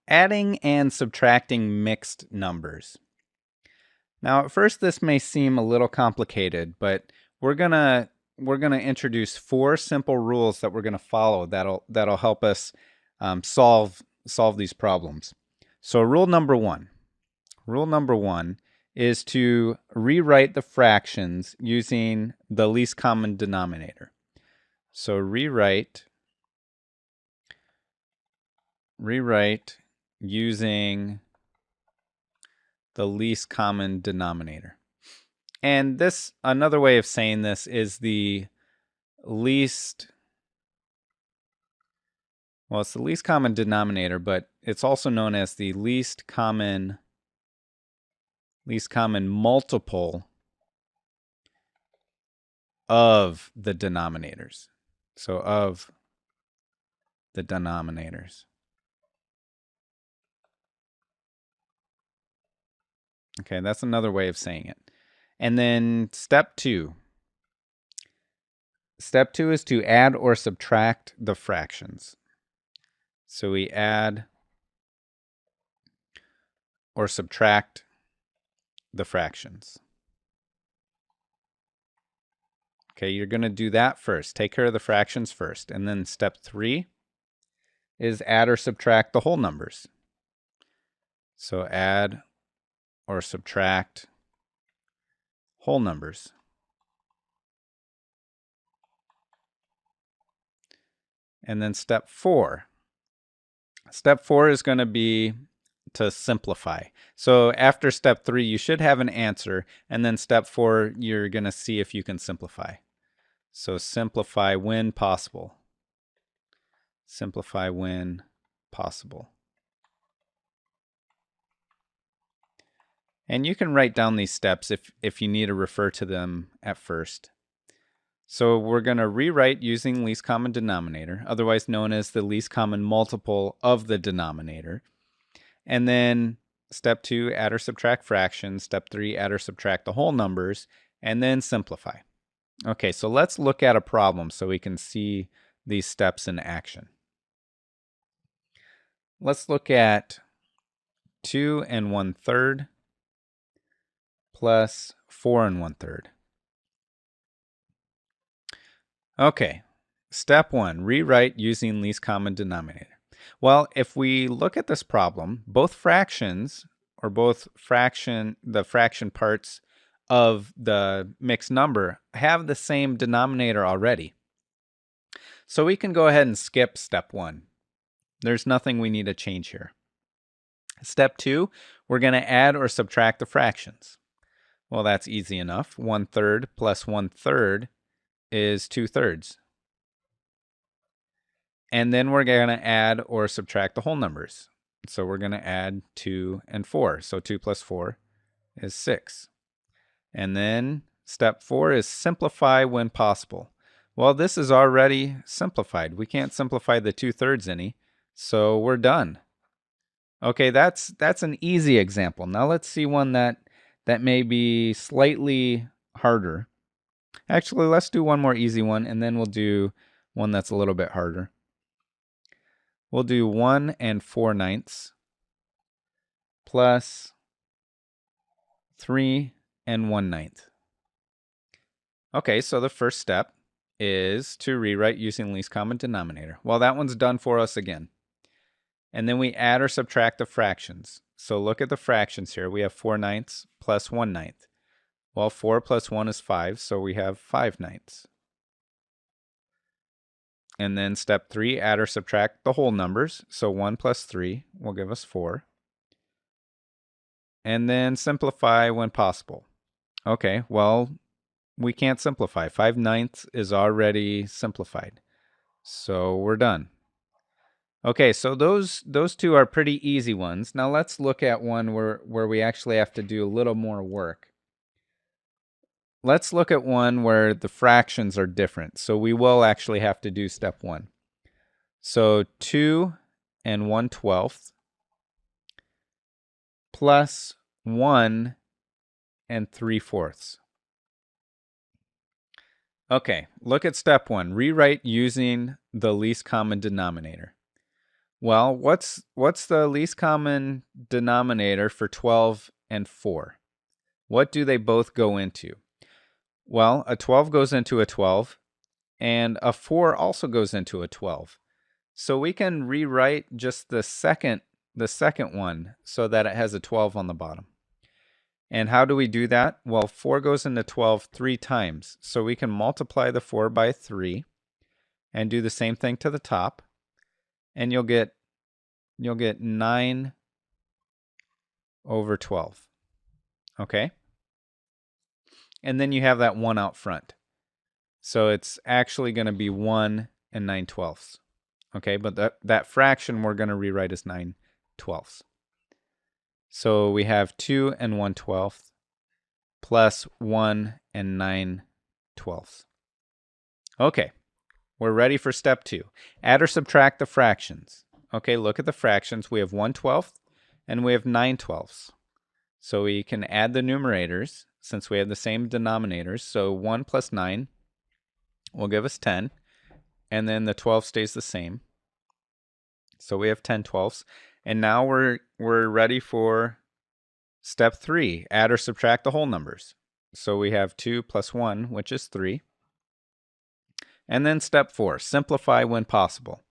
Adding and subtracting mixed numbers. Now, at first this may seem a little complicated, but we're gonna introduce 4 simple rules that we're gonna follow that'll help us solve these problems. So rule number one is to rewrite the fractions using the least common denominator. So rewrite using the least common denominator. And this, another way of saying this is the least, well, it's the least common denominator, but it's also known as the least common multiple of the denominators. So of the denominators. Okay, that's another way of saying it. And then step 2. Step 2 is to add or subtract the fractions. So we add or subtract the fractions. Okay, you're going to do that first. Take care of the fractions first. And then step 3 is add or subtract the whole numbers. So add or subtract whole numbers. And then step 4. Step 4 is going to be to simplify. So after step 3, you should have an answer. And then step 4, you're going to see if you can simplify. So simplify when possible. Simplify when possible. And you can write down these steps if you need to refer to them at first. So we're going to rewrite using least common denominator, otherwise known as the least common multiple of the denominator. And then step 2, add or subtract fractions. Step 3, add or subtract the whole numbers. And then simplify. Okay, so let's look at a problem so we can see these steps in action. Let's look at 2 1/3 plus 4 1/3. Okay, step 1, rewrite using least common denominator. Well, if we look at this problem, both fractions, or the fraction parts of the mixed number have the same denominator already. So we can go ahead and skip step 1. There's nothing we need to change here. Step 2, we're going to add or subtract the fractions. Well, that's easy enough. 1/3 plus 1/3 is 2/3. And then we're going to add or subtract the whole numbers. So we're going to add 2 and 4. So 2 plus 4 is 6. And then step 4 is simplify when possible. Well, this is already simplified. We can't simplify the 2/3 any, so we're done. Okay, that's an easy example. Now let's see one that may be slightly harder. Actually, let's do one more easy one, and then we'll do one that's a little bit harder. We'll do 1 4/9 plus 3 1/9. Okay, so the first step is to rewrite using least common denominator. Well, that one's done for us again. And then we add or subtract the fractions. So look at the fractions here. We have 4/9 plus 1/9. Well, 4 plus 1 is 5, so we have 5/9. And then step 3, add or subtract the whole numbers. So 1 plus 3 will give us 4. And then simplify when possible. Okay, well, we can't simplify. 5/9 is already simplified. So we're done. Okay, so those two are pretty easy ones. Now let's look at one where we actually have to do a little more work. Let's look at one where the fractions are different. So we will actually have to do step 1. So 2 1/12 plus 1 3/4. Okay, look at step 1. Rewrite using the least common denominator. Well, what's the least common denominator for 12 and 4? What do they both go into? Well, a 12 goes into a 12, and a 4 also goes into a 12. So we can rewrite just the second one so that it has a 12 on the bottom. And how do we do that? Well, 4 goes into 12 3 times. So we can multiply the 4 by 3 and do the same thing to the top. And you'll get 9 over 12. Okay? And then you have that 1 out front. So it's actually going to be 1 and 9/12. Okay, but that fraction we're going to rewrite as 9/12. So we have 2 and 1/12 plus 1 and 9/12. Okay, we're ready for step 2. Add or subtract the fractions. Okay, look at the fractions. We have 1/12 and we have 9/12. So we can add the numerators since we have the same denominators. So 1 plus 9 will give us 10. And then the 12 stays the same. So we have 10/12. And now we're ready for step 3. Add or subtract the whole numbers. So we have 2 plus 1, which is 3. And then step 4. Simplify when possible.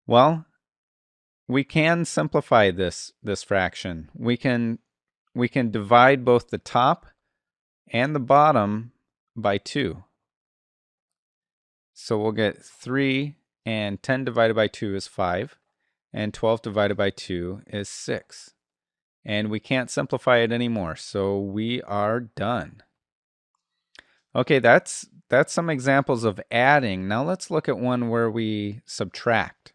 Well, we can simplify this fraction. We can divide both the top and the bottom by 2. So we'll get 3, and 10 divided by 2 is 5, and 12 divided by 2 is 6. And we can't simplify it anymore, so we are done. Okay, that's some examples of adding. Now let's look at one where we subtract.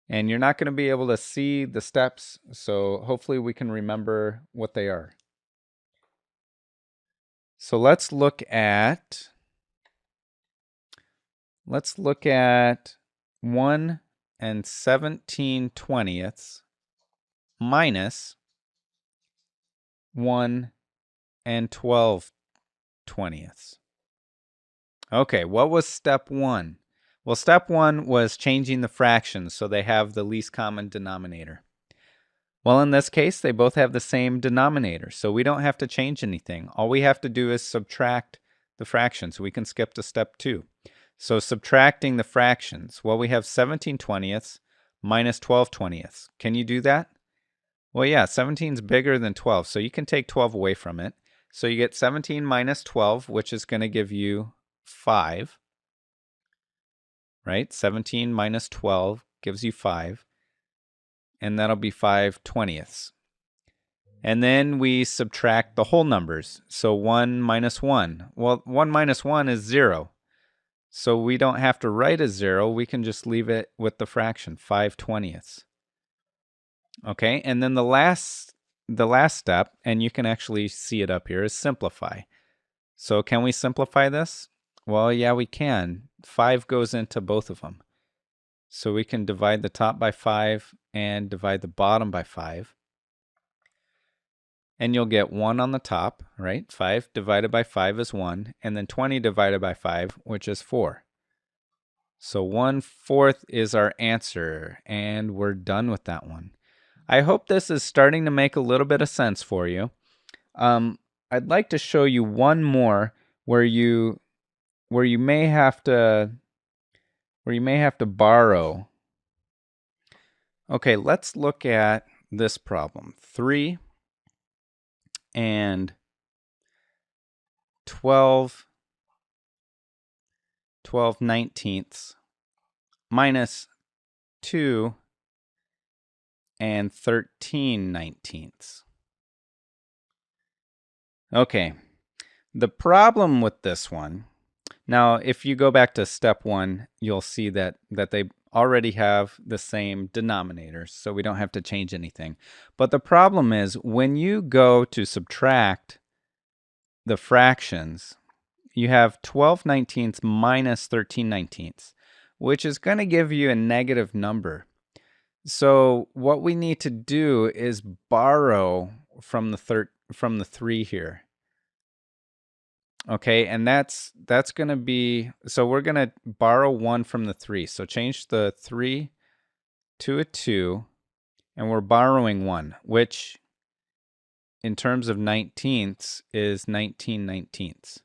And you're not going to be able to see the steps, so hopefully we can remember what they are. So let's look at 1 and 17/20 minus 1 and 12/20. Okay, what was step 1? Well, step 1 was changing the fractions so they have the least common denominator. Well, in this case, they both have the same denominator, so we don't have to change anything. All we have to do is subtract the fractions. We can skip to step 2. So subtracting the fractions, well, we have 17/20 minus 12/20. Can you do that? Well, yeah, 17 is bigger than 12, so you can take 12 away from it. So you get 17 minus 12, which is going to give you 5. Right? 17 minus 12 gives you 5. And that'll be 5/20. And then we subtract the whole numbers. So 1 minus 1. Well, 1 minus 1 is 0. So we don't have to write a 0. We can just leave it with the fraction, 5/20. Okay, and then the last step, and you can actually see it up here, is simplify. So can we simplify this? Well, yeah, we can. 5 goes into both of them. So we can divide the top by 5 and divide the bottom by 5. And you'll get 1 on the top, right? 5 divided by 5 is 1. And then 20 divided by 5, which is 4. So 1/4 is our answer. And we're done with that one. I hope this is starting to make a little bit of sense for you. I'd like to show you one more where you may have to borrow. Okay, let's look at this problem. 3 and 12/19 minus 2 and 13/19. Okay, the problem with this one, now if you go back to step 1, you'll see that they already have the same denominators, so we don't have to change anything. But the problem is when you go to subtract the fractions, you have 12/19 minus 13/19, which is going to give you a negative number. So what we need to do is borrow from the 3 here. Okay, and that's going to be, so we're going to borrow 1 from the 3. So change the 3 to a 2, and we're borrowing 1, which in terms of 19ths is 19 19ths.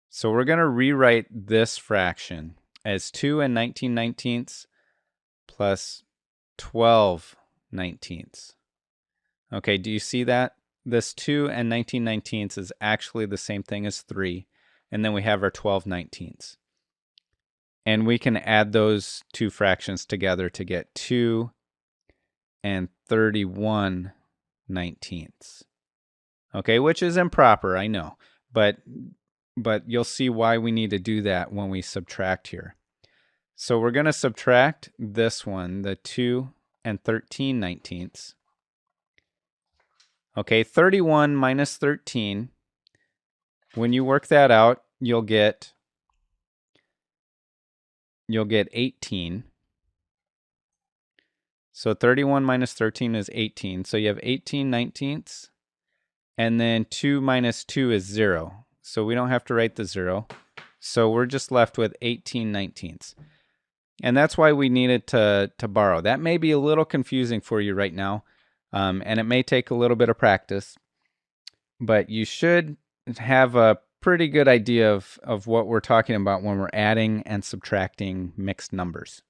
So we're going to rewrite this fraction as 2 and 19 19ths plus 12 19ths. Okay, do you see that? This 2 and 19 19ths is actually the same thing as 3, and then we have our 12 19ths. And we can add those two fractions together to get 2 and 31 19ths. Okay, which is improper, I know, but you'll see why we need to do that when we subtract here. So we're going to subtract this one, the 2 and 13 19ths. Okay, 31 minus 13, when you work that out, you'll get 18. So 31 minus 13 is 18. So you have 18 19ths, and then 2 minus 2 is 0. So we don't have to write the 0. So we're just left with 18 19ths. And that's why we needed to borrow. That may be a little confusing for you right now, and it may take a little bit of practice, but you should have a pretty good idea of what we're talking about when we're adding and subtracting mixed numbers.